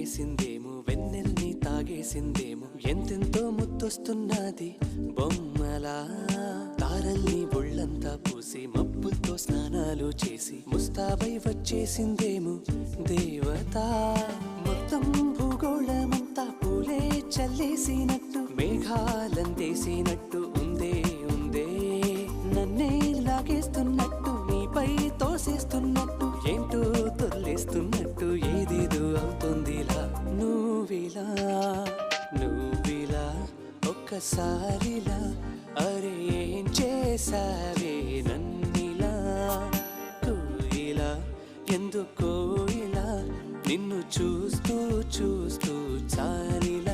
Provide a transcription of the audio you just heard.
తినేసిందేమో వెన్నెల్ని తాగేసిందేమో ఎంతెంతో ముద్దొస్తున్నది బొమ్మలా తారల్ని ఒళ్ళంతా పూసి మబ్బులతో స్నానాలు చేసి ముస్తాబై వచ్చేసిందేమో దేవత మొత్తం భూగోళమంతా పూలే చల్లేసినట్టు మేఘాలందేసినట్టు ఉందే ఉందే నన్నే లాగేస్తున్నట్టు నీపై తోసేస్తున్నట్టు ఏంటో తొల్లేస్తున్నట్టు ఏదేదో అవుతుందిలా నువ్విలా ఒక్కసారిలా అరే ఏం చేసావే నన్నిలా కోయిలా ఎందుకో ఇలా నిన్ను చూస్తూ చాలిలా